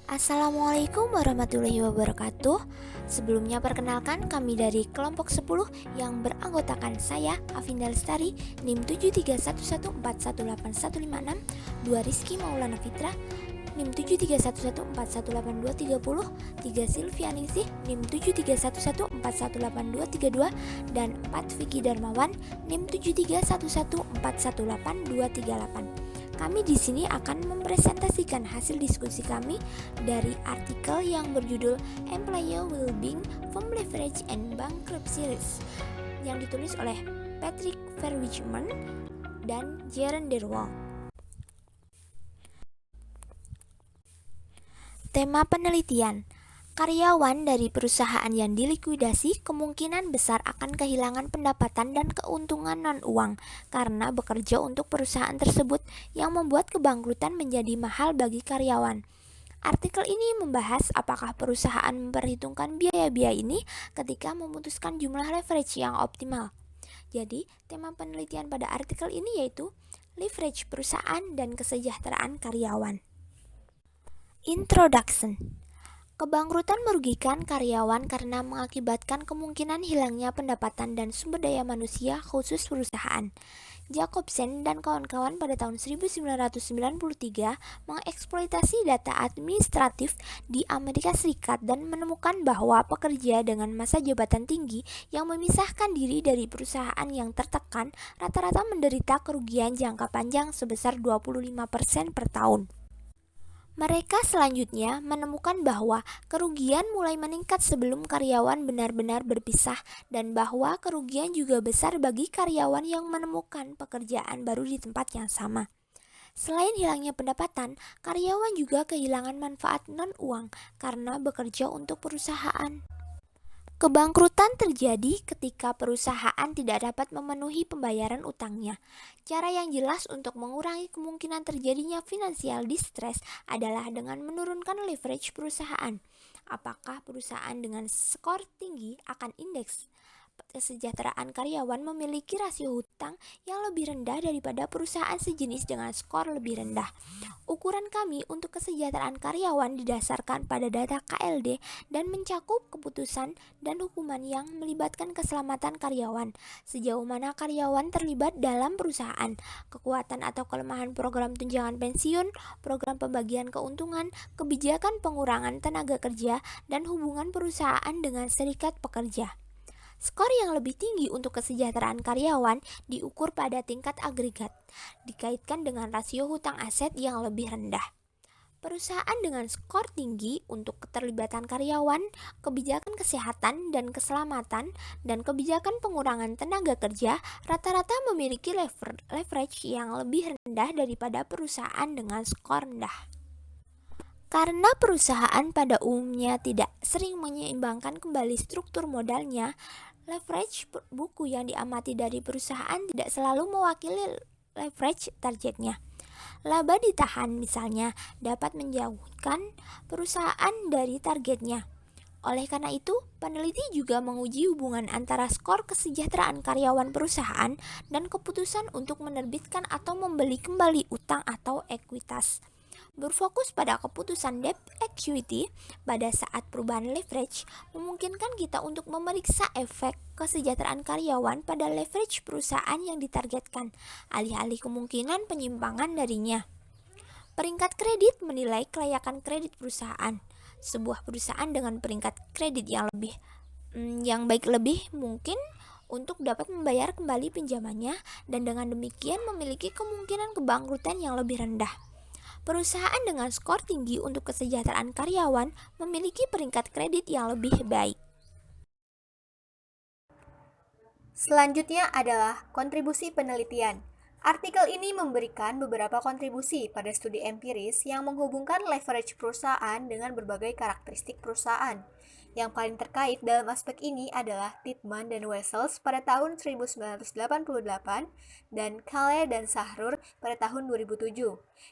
Assalamualaikum warahmatullahi wabarakatuh. Sebelumnya perkenalkan kami dari kelompok 10 yang beranggotakan saya, Afinda Lestari, NIM 73114181156, 2 Rizky Maulana Fitra, NIM 731141823, 3 Silvianingsih, NIM 731141822, dan 4 Vicky Darmawan, NIM 73114182238. Kami di sini akan mempresentasikan hasil diskusi kami dari artikel yang berjudul Employee Wellbeing from Leverage and Bankruptcy Risk yang ditulis oleh Patrick Verwijmen dan Jaren Derwal. Tema penelitian: karyawan dari perusahaan yang dilikuidasi kemungkinan besar akan kehilangan pendapatan dan keuntungan non-uang karena bekerja untuk perusahaan tersebut, yang membuat kebangkrutan menjadi mahal bagi karyawan. Artikel ini membahas apakah perusahaan memperhitungkan biaya-biaya ini ketika memutuskan jumlah leverage yang optimal. Jadi, tema penelitian pada artikel ini yaitu leverage perusahaan dan kesejahteraan karyawan. Introduction. Kebangkrutan merugikan karyawan karena mengakibatkan kemungkinan hilangnya pendapatan dan sumber daya manusia khusus perusahaan. Jacobsen dan kawan-kawan pada tahun 1993 mengeksploitasi data administratif di Amerika Serikat dan menemukan bahwa pekerja dengan masa jabatan tinggi yang memisahkan diri dari perusahaan yang tertekan rata-rata menderita kerugian jangka panjang sebesar 25% per tahun. Mereka selanjutnya menemukan bahwa kerugian mulai meningkat sebelum karyawan benar-benar berpisah dan bahwa kerugian juga besar bagi karyawan yang menemukan pekerjaan baru di tempat yang sama. Selain hilangnya pendapatan, karyawan juga kehilangan manfaat non-uang karena bekerja untuk perusahaan. Kebangkrutan terjadi ketika perusahaan tidak dapat memenuhi pembayaran utangnya. Cara yang jelas untuk mengurangi kemungkinan terjadinya financial distress adalah dengan menurunkan leverage perusahaan. Apakah perusahaan dengan skor tinggi akan indeks kesejahteraan karyawan memiliki rasio hutang yang lebih rendah daripada perusahaan sejenis dengan skor lebih rendah? Ukuran kami untuk kesejahteraan karyawan didasarkan pada data KLD dan mencakup keputusan dan hukuman yang melibatkan keselamatan karyawan, sejauh mana karyawan terlibat dalam perusahaan, kekuatan atau kelemahan program tunjangan pensiun, program pembagian keuntungan, kebijakan pengurangan tenaga kerja, dan hubungan perusahaan dengan serikat pekerja. Skor yang lebih tinggi untuk kesejahteraan karyawan diukur pada tingkat agregat, dikaitkan dengan rasio hutang aset yang lebih rendah. Perusahaan dengan skor tinggi untuk keterlibatan karyawan, kebijakan kesehatan dan keselamatan, dan kebijakan pengurangan tenaga kerja rata-rata memiliki leverage yang lebih rendah daripada perusahaan dengan skor rendah. Karena perusahaan pada umumnya tidak sering menyeimbangkan kembali struktur modalnya, leverage buku yang diamati dari perusahaan tidak selalu mewakili leverage targetnya. Laba ditahan misalnya dapat menjauhkan perusahaan dari targetnya. Oleh karena itu, peneliti juga menguji hubungan antara skor kesejahteraan karyawan perusahaan dan keputusan untuk menerbitkan atau membeli kembali utang atau ekuitas. Berfokus pada keputusan debt equity pada saat perubahan leverage memungkinkan kita untuk memeriksa efek kesejahteraan karyawan pada leverage perusahaan yang ditargetkan, alih-alih kemungkinan penyimpangan darinya. Peringkat kredit menilai kelayakan kredit perusahaan. Sebuah perusahaan dengan peringkat kredit yang baik lebih mungkin untuk dapat membayar kembali pinjamannya dan dengan demikian memiliki kemungkinan kebangkrutan yang lebih rendah. Perusahaan dengan skor tinggi untuk kesejahteraan karyawan memiliki peringkat kredit yang lebih baik. Selanjutnya adalah kontribusi penelitian. Artikel ini memberikan beberapa kontribusi pada studi empiris yang menghubungkan leverage perusahaan dengan berbagai karakteristik perusahaan. Yang paling terkait dalam aspek ini adalah Titman dan Wessels pada tahun 1988 dan Kale dan Sahrur pada tahun 2007,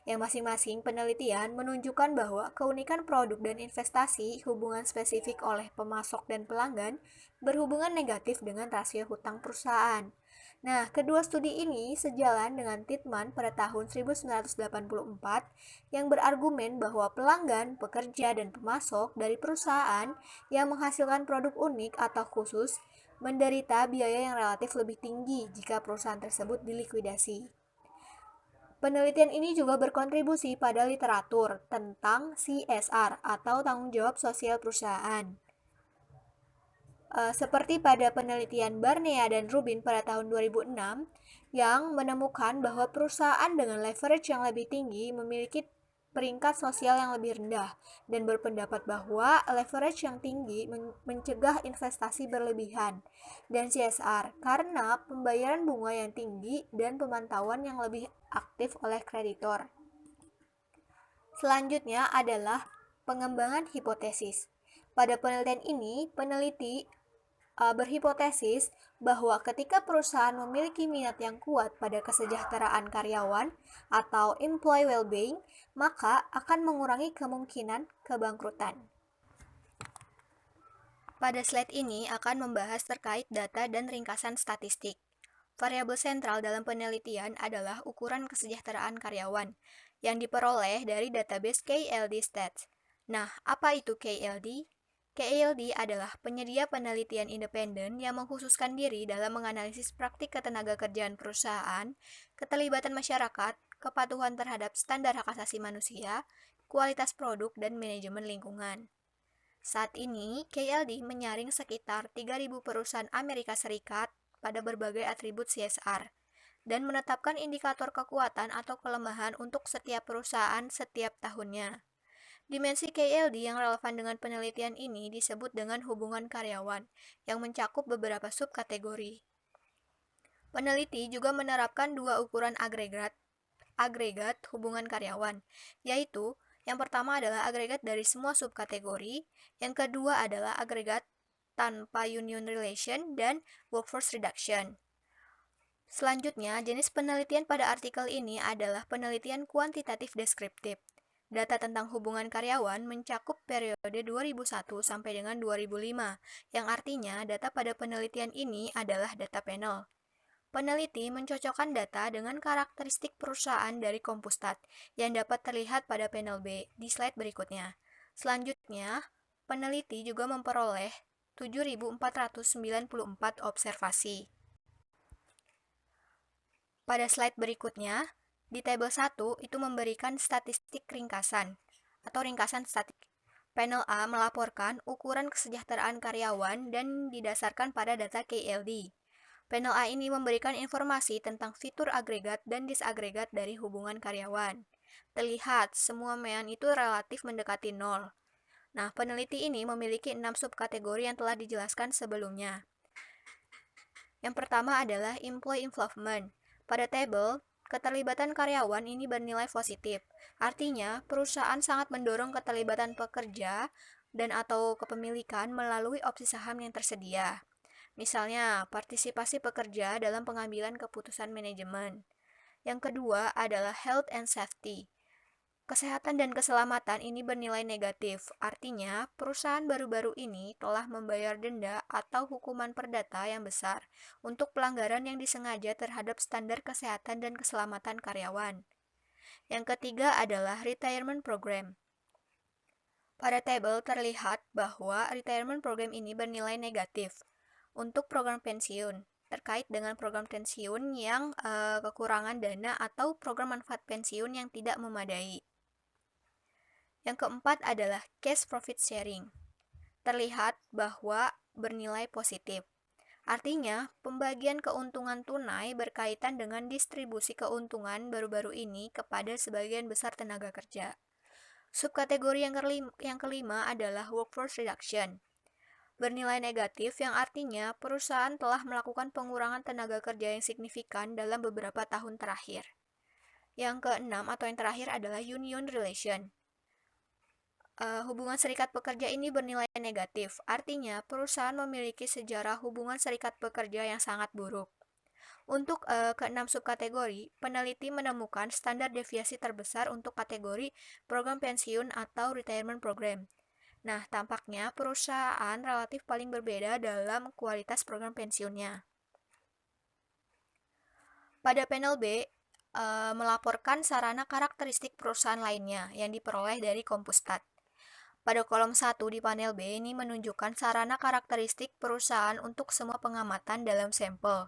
yang masing-masing penelitian menunjukkan bahwa keunikan produk dan investasi hubungan spesifik oleh pemasok dan pelanggan berhubungan negatif dengan rasio hutang perusahaan. Nah, kedua studi ini sejalan dengan Titman pada tahun 1984 yang berargumen bahwa pelanggan, pekerja, dan pemasok dari perusahaan yang menghasilkan produk unik atau khusus menderita biaya yang relatif lebih tinggi jika perusahaan tersebut dilikuidasi. Penelitian ini juga berkontribusi pada literatur tentang CSR atau tanggung jawab sosial perusahaan. Seperti pada penelitian Barnea dan Rubin pada tahun 2006 yang menemukan bahwa perusahaan dengan leverage yang lebih tinggi memiliki peringkat sosial yang lebih rendah dan berpendapat bahwa leverage yang tinggi mencegah investasi berlebihan dan CSR karena pembayaran bunga yang tinggi dan pemantauan yang lebih aktif oleh kreditor. Selanjutnya adalah pengembangan hipotesis. Pada penelitian ini, peneliti berhipotesis bahwa ketika perusahaan memiliki minat yang kuat pada kesejahteraan karyawan atau employee well-being, maka akan mengurangi kemungkinan kebangkrutan. Pada slide ini akan membahas terkait data dan ringkasan statistik. Variabel sentral dalam penelitian adalah ukuran kesejahteraan karyawan yang diperoleh dari database KLD Stats. Nah, apa itu KLD? KLD adalah penyedia penelitian independen yang mengkhususkan diri dalam menganalisis praktik ketenagakerjaan perusahaan, keterlibatan masyarakat, kepatuhan terhadap standar hak asasi manusia, kualitas produk, dan manajemen lingkungan. Saat ini, KLD menyaring sekitar 3.000 perusahaan Amerika Serikat pada berbagai atribut CSR dan menetapkan indikator kekuatan atau kelemahan untuk setiap perusahaan setiap tahunnya. Dimensi KLD yang relevan dengan penelitian ini disebut dengan hubungan karyawan, yang mencakup beberapa subkategori. Peneliti juga menerapkan dua ukuran agregat hubungan karyawan, yaitu yang pertama adalah agregat dari semua subkategori, yang kedua adalah agregat tanpa union relation dan workforce reduction. Selanjutnya, jenis penelitian pada artikel ini adalah penelitian kuantitatif deskriptif. Data tentang hubungan karyawan mencakup periode 2001 sampai dengan 2005, yang artinya data pada penelitian ini adalah data panel. Peneliti mencocokkan data dengan karakteristik perusahaan dari Compustat yang dapat terlihat pada panel B di slide berikutnya. Selanjutnya, peneliti juga memperoleh 7.494 observasi. Pada slide berikutnya, di tabel 1 itu memberikan statistik ringkasan atau ringkasan statistik. Panel A melaporkan ukuran kesejahteraan karyawan dan didasarkan pada data KLD. Panel A ini memberikan informasi tentang fitur agregat dan disagregat dari hubungan karyawan. Terlihat, semua mean itu relatif mendekati 0. Nah, peneliti ini memiliki 6 subkategori yang telah dijelaskan sebelumnya. Yang pertama adalah employee involvement. Pada tabel, keterlibatan karyawan ini bernilai positif. Artinya, perusahaan sangat mendorong keterlibatan pekerja dan atau kepemilikan melalui opsi saham yang tersedia. Misalnya, partisipasi pekerja dalam pengambilan keputusan manajemen. Yang kedua adalah health and safety. Kesehatan dan keselamatan ini bernilai negatif, artinya perusahaan baru-baru ini telah membayar denda atau hukuman perdata yang besar untuk pelanggaran yang disengaja terhadap standar kesehatan dan keselamatan karyawan. Yang ketiga adalah retirement program. Pada tabel terlihat bahwa retirement program ini bernilai negatif untuk program pensiun, terkait dengan program pensiun yang kekurangan dana atau program manfaat pensiun yang tidak memadai. Yang keempat adalah cash profit sharing. Terlihat bahwa bernilai positif. Artinya, pembagian keuntungan tunai berkaitan dengan distribusi keuntungan baru-baru ini kepada sebagian besar tenaga kerja. Subkategori yang kelima adalah workforce reduction. Bernilai negatif yang artinya perusahaan telah melakukan pengurangan tenaga kerja yang signifikan dalam beberapa tahun terakhir. Yang keenam atau yang terakhir adalah union relation. Hubungan serikat pekerja ini bernilai negatif, artinya perusahaan memiliki sejarah hubungan serikat pekerja yang sangat buruk. Untuk keenam subkategori, peneliti menemukan standar deviasi terbesar untuk kategori program pensiun atau retirement program. Nah, tampaknya perusahaan relatif paling berbeda dalam kualitas program pensiunnya. Pada panel B, melaporkan sarana karakteristik perusahaan lainnya yang diperoleh dari Compustat. Pada kolom 1 di panel B ini menunjukkan sarana karakteristik perusahaan untuk semua pengamatan dalam sampel.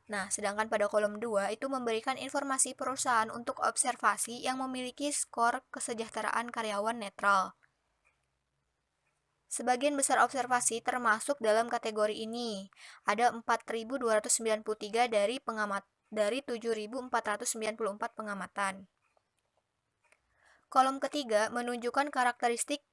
Nah, sedangkan pada kolom 2 itu memberikan informasi perusahaan untuk observasi yang memiliki skor kesejahteraan karyawan netral. Sebagian besar observasi termasuk dalam kategori ini. Ada 4.293 dari 7.494 pengamatan. Kolom ketiga menunjukkan karakteristik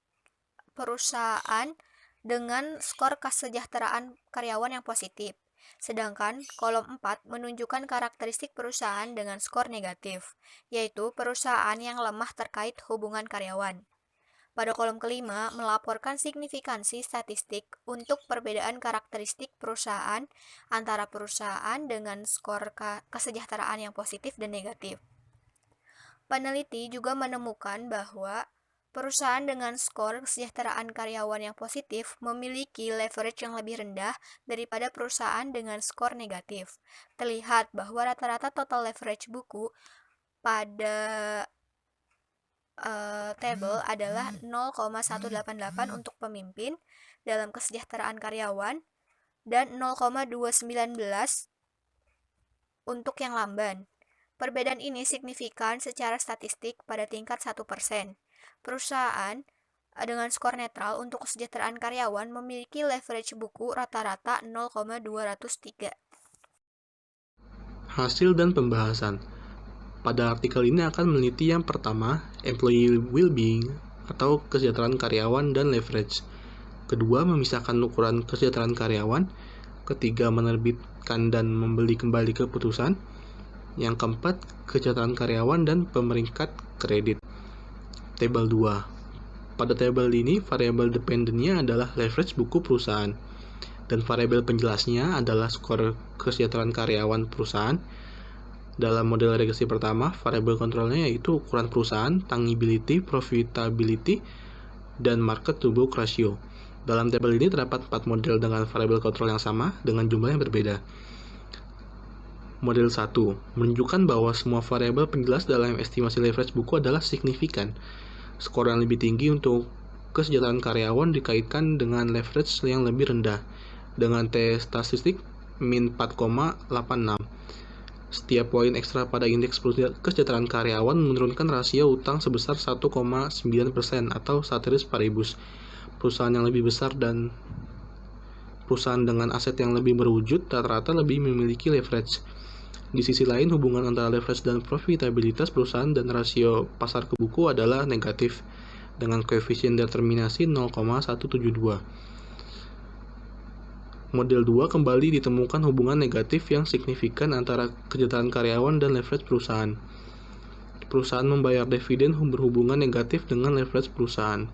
perusahaan dengan skor kesejahteraan karyawan yang positif. Sedangkan kolom 4 menunjukkan karakteristik perusahaan dengan skor negatif, yaitu perusahaan yang lemah terkait hubungan karyawan. Pada kolom kelima, melaporkan signifikansi statistik untuk perbedaan karakteristik perusahaan antara perusahaan dengan skor kesejahteraan yang positif dan negatif. Peneliti juga menemukan bahwa perusahaan dengan skor kesejahteraan karyawan yang positif memiliki leverage yang lebih rendah daripada perusahaan dengan skor negatif. Terlihat bahwa rata-rata total leverage buku pada table adalah 0,188 untuk pemimpin dalam kesejahteraan karyawan dan 0,219 untuk yang lamban. Perbedaan ini signifikan secara statistik pada tingkat 1%. Perusahaan dengan skor netral untuk kesejahteraan karyawan memiliki leverage buku rata-rata 0,203. Hasil dan pembahasan. Pada artikel ini akan meneliti yang pertama, employee well-being atau kesejahteraan karyawan dan leverage. Kedua, memisahkan ukuran kesejahteraan karyawan. Ketiga, menerbitkan dan membeli kembali keputusan. Yang keempat, kesejahteraan karyawan dan pemeringkat kredit. Tabel 2. Pada tabel ini, variabel dependennya adalah leverage buku perusahaan. Dan variabel penjelasnya adalah skor kesejahteraan karyawan perusahaan. Dalam model regresi pertama, variabel kontrolnya yaitu ukuran perusahaan, tangibility, profitability, dan market to book ratio. Dalam tabel ini terdapat 4 model dengan variabel kontrol yang sama dengan jumlah yang berbeda. Model 1 menunjukkan bahwa semua variabel penjelas dalam estimasi leverage buku adalah signifikan. Skor yang lebih tinggi untuk kesejahteraan karyawan dikaitkan dengan leverage yang lebih rendah dengan T statistik min 4,86. Setiap poin ekstra pada indeks kesejahteraan karyawan menurunkan rasio utang sebesar 1,9% atau ceteris paribus. Perusahaan yang lebih besar dan perusahaan dengan aset yang lebih berwujud rata-rata lebih memiliki leverage. Di sisi lain, hubungan antara leverage dan profitabilitas perusahaan dan rasio pasar ke buku adalah negatif dengan koefisien determinasi 0,172. Model 2 kembali ditemukan hubungan negatif yang signifikan antara kesejahteraan karyawan dan leverage perusahaan. Perusahaan membayar dividen berhubungan negatif dengan leverage perusahaan.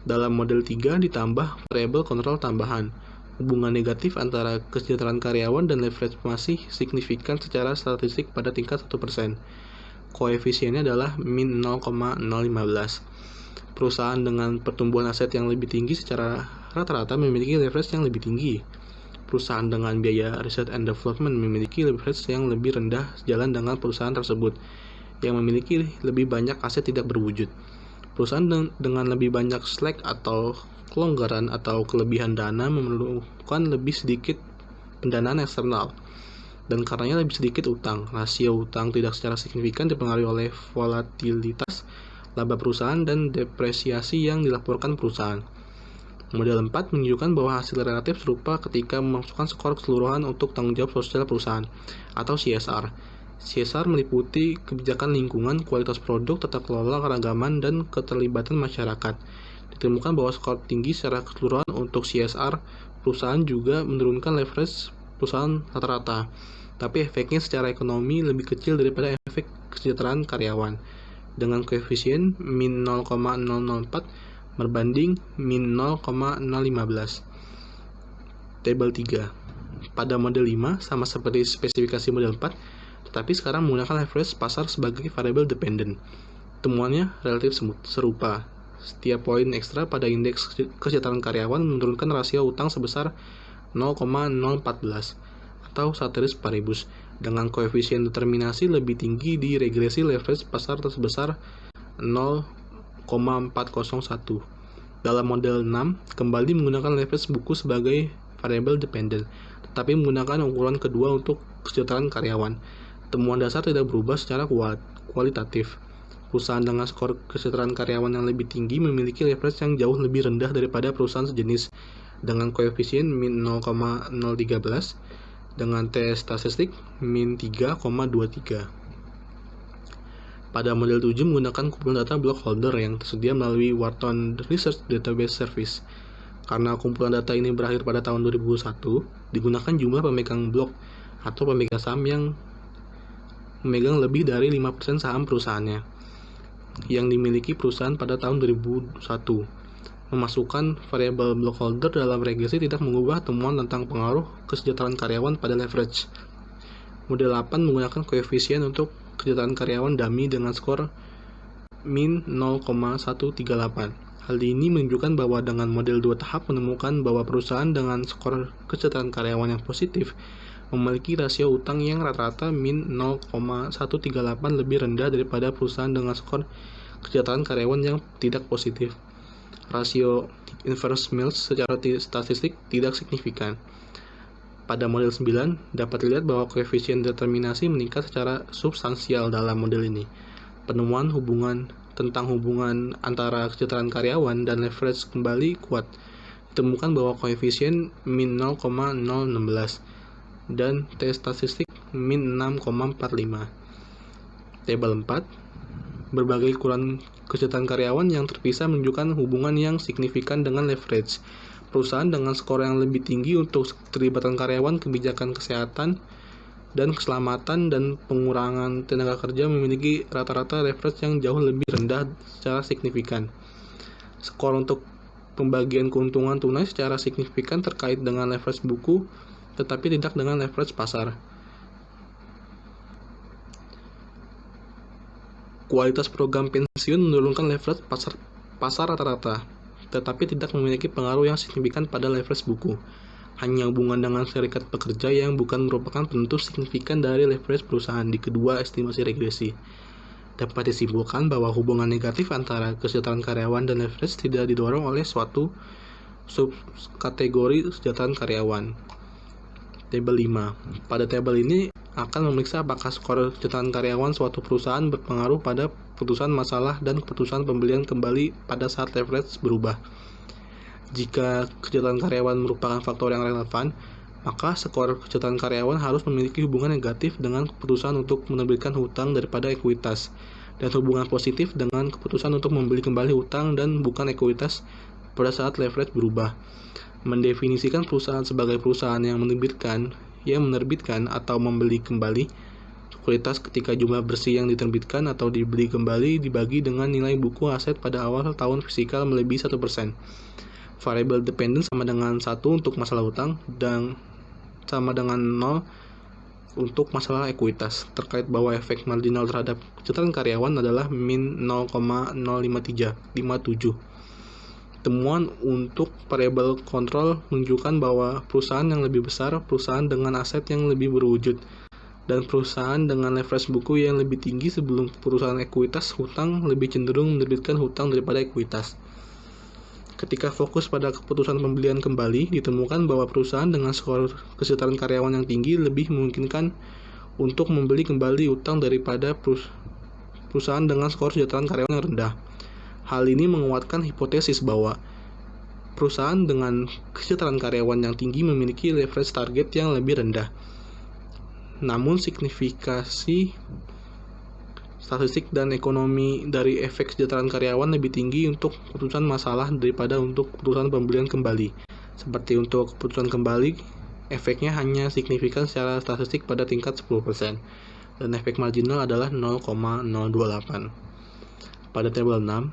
Dalam model 3 ditambah variabel kontrol tambahan. Hubungan negatif antara kesejahteraan karyawan dan leverage masih signifikan secara statistik pada tingkat 1%. Koefisiennya adalah min 0,015. Perusahaan dengan pertumbuhan aset yang lebih tinggi secara rata-rata memiliki leverage yang lebih tinggi. Perusahaan dengan biaya research and development memiliki leverage yang lebih rendah sejalan dengan perusahaan tersebut yang memiliki lebih banyak aset tidak berwujud. Perusahaan dengan lebih banyak slack atau kelonggaran atau kelebihan dana memerlukan lebih sedikit pendanaan eksternal dan karenanya lebih sedikit utang. Rasio utang tidak secara signifikan dipengaruhi oleh volatilitas laba perusahaan dan depresiasi yang dilaporkan perusahaan. Model 4 menunjukkan bahwa hasil relatif serupa ketika memasukkan skor keseluruhan untuk tanggung jawab sosial perusahaan atau CSR. CSR meliputi kebijakan lingkungan, kualitas produk, tata kelola, keragaman, dan keterlibatan masyarakat. Ditemukan bahwa skor tinggi secara keseluruhan untuk CSR perusahaan juga menurunkan leverage perusahaan rata-rata, tapi efeknya secara ekonomi lebih kecil daripada efek kesejahteraan karyawan, dengan koefisien min 0,004 berbanding min 0,015. Tabel 3. Pada model 5 sama seperti spesifikasi model 4, tetapi sekarang menggunakan leverage pasar sebagai variabel dependent. Temuannya relatif serupa. Setiap poin ekstra pada indeks kesejahteraan karyawan menurunkan rasio utang sebesar 0,014 atau ceteris paribus dengan koefisien determinasi lebih tinggi di regresi leverage pasar sebesar 0,401. Dalam model 6, kembali menggunakan leverage buku sebagai variable dependent, tetapi menggunakan ukuran kedua untuk kesejahteraan karyawan. Temuan dasar tidak berubah secara kualitatif. Perusahaan dengan skor kesejahteraan karyawan yang lebih tinggi memiliki leverage yang jauh lebih rendah daripada perusahaan sejenis dengan koefisien min 0,013 dengan T statistik min 3,23. Pada model 7 menggunakan kumpulan data block holder yang tersedia melalui Wharton Research Database Service. Karena kumpulan data ini berakhir pada tahun 2001, digunakan jumlah pemegang blok atau pemegang saham yang memegang lebih dari 5% saham perusahaannya yang dimiliki perusahaan pada tahun 2001. Memasukkan variabel block holder dalam regresi tidak mengubah temuan tentang pengaruh kesejahteraan karyawan pada leverage. Model 8 menggunakan koefisien untuk kesejahteraan karyawan dummy dengan skor min 0,138. Hal ini menunjukkan bahwa dengan model 2 tahap menemukan bahwa perusahaan dengan skor kesejahteraan karyawan yang positif memiliki rasio utang yang rata-rata min 0,138 lebih rendah daripada perusahaan dengan skor kesejahteraan karyawan yang tidak positif. Rasio inverse Mills secara statistik tidak signifikan. Pada model 9, dapat dilihat bahwa koefisien determinasi meningkat secara substansial dalam model ini. Penemuan tentang hubungan antara kesejahteraan karyawan dan leverage kembali kuat. Ditemukan bahwa koefisien min 0,016 dan T statistik min 6,45. Tabel 4. Berbagai ukuran kesejahteraan karyawan yang terpisah menunjukkan hubungan yang signifikan dengan leverage. Perusahaan dengan skor yang lebih tinggi untuk keterlibatan karyawan, kebijakan kesehatan, dan keselamatan dan pengurangan tenaga kerja memiliki rata-rata leverage yang jauh lebih rendah secara signifikan. Skor untuk pembagian keuntungan tunai secara signifikan terkait dengan leverage buku, tetapi tidak dengan leverage pasar. Kualitas program pensiun menurunkan leverage pasar rata-rata, tetapi tidak memiliki pengaruh yang signifikan pada leverage buku. Hanya hubungan dengan serikat pekerja yang bukan merupakan penentu signifikan dari leverage perusahaan di kedua estimasi regresi. Dapat disimpulkan bahwa hubungan negatif antara kesejahteraan karyawan dan leverage tidak didorong oleh suatu subkategori kesejahteraan karyawan. Tabel 5. Pada tabel ini akan memeriksa apakah skor kesejahteraan karyawan suatu perusahaan berpengaruh pada keputusan masalah dan keputusan pembelian kembali pada saat leverage berubah. Jika kesejahteraan karyawan merupakan faktor yang relevan, maka skor kesejahteraan karyawan harus memiliki hubungan negatif dengan keputusan untuk menerbitkan hutang daripada ekuitas, dan hubungan positif dengan keputusan untuk membeli kembali hutang dan bukan ekuitas pada saat leverage berubah. Mendefinisikan perusahaan sebagai perusahaan yang menerbitkan atau membeli kembali ekuitas ketika jumlah bersih yang diterbitkan atau dibeli kembali dibagi dengan nilai buku aset pada awal tahun fisikal melebihi 1%. Variable dependent sama dengan 1 untuk masalah hutang dan sama dengan 0 untuk masalah ekuitas. Terkait bahwa efek marginal terhadap kesejahteraan karyawan adalah min 0,057. Temuan untuk variabel kontrol menunjukkan bahwa perusahaan yang lebih besar, perusahaan dengan aset yang lebih berwujud, dan perusahaan dengan leverage buku yang lebih tinggi sebelum perusahaan ekuitas hutang lebih cenderung menerbitkan hutang daripada ekuitas. Ketika fokus pada keputusan pembelian kembali, ditemukan bahwa perusahaan dengan skor kesejahteraan karyawan yang tinggi lebih memungkinkan untuk membeli kembali hutang daripada perusahaan dengan skor kesejahteraan karyawan yang rendah. Hal ini menguatkan hipotesis bahwa perusahaan dengan kesejahteraan karyawan yang tinggi memiliki leverage target yang lebih rendah. Namun signifikasi statistik dan ekonomi dari efek kesejahteraan karyawan lebih tinggi untuk keputusan masalah daripada untuk keputusan pembelian kembali. Seperti untuk keputusan kembali, efeknya hanya signifikan secara statistik pada tingkat 10%, dan efek marginal adalah 0,028. Pada tabel 6,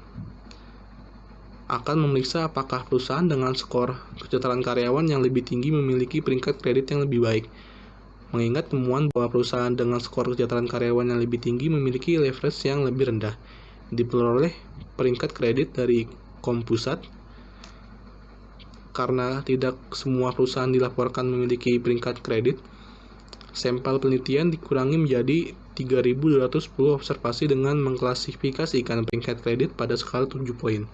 akan memeriksa apakah perusahaan dengan skor kesejahteraan karyawan yang lebih tinggi memiliki peringkat kredit yang lebih baik. Mengingat temuan bahwa perusahaan dengan skor kesejahteraan karyawan yang lebih tinggi memiliki leverage yang lebih rendah, diperoleh peringkat kredit dari Kompusat. Karena tidak semua perusahaan dilaporkan memiliki peringkat kredit, Sampel penelitian dikurangi menjadi 3.210 observasi dengan mengklasifikasikan peringkat kredit pada skala 7 poin.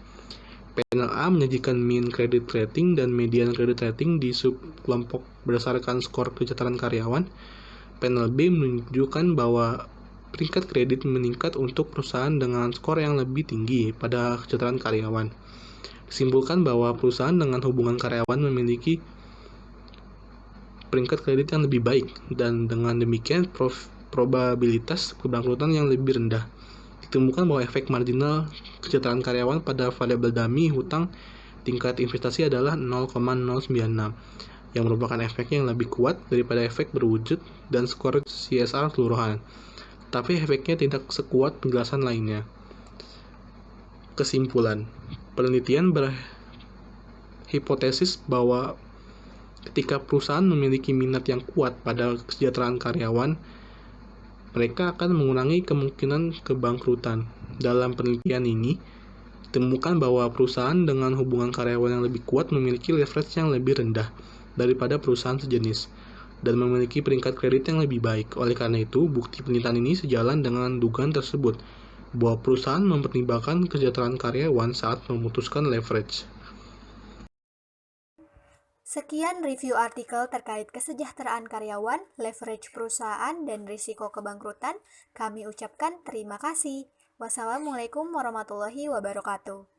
Panel A menyajikan mean credit rating dan median credit rating di subkelompok berdasarkan skor kesejahteraan karyawan. Panel B menunjukkan bahwa peringkat kredit meningkat untuk perusahaan dengan skor yang lebih tinggi pada kesejahteraan karyawan. Disimpulkan bahwa perusahaan dengan hubungan karyawan memiliki peringkat kredit yang lebih baik, dan dengan demikian probabilitas kebangkrutan yang lebih rendah. Ditemukan bahwa efek marginal kesejahteraan karyawan pada variabel dummy hutang tingkat investasi adalah 0,096, yang merupakan efek yang lebih kuat daripada efek berwujud dan skor CSR keseluruhan, tapi efeknya tidak sekuat penjelasan lainnya. Kesimpulan, penelitian berhipotesis bahwa ketika perusahaan memiliki minat yang kuat pada kesejahteraan karyawan, mereka akan mengurangi kemungkinan kebangkrutan. Dalam penelitian ini, ditemukan bahwa perusahaan dengan hubungan karyawan yang lebih kuat memiliki leverage yang lebih rendah daripada perusahaan sejenis, dan memiliki peringkat kredit yang lebih baik. Oleh karena itu, bukti penelitian ini sejalan dengan dugaan tersebut, bahwa perusahaan mempertimbangkan kesejahteraan karyawan saat memutuskan leverage. Sekian review artikel terkait kesejahteraan karyawan, leverage perusahaan, dan risiko kebangkrutan. Kami ucapkan terima kasih. Wassalamualaikum warahmatullahi wabarakatuh.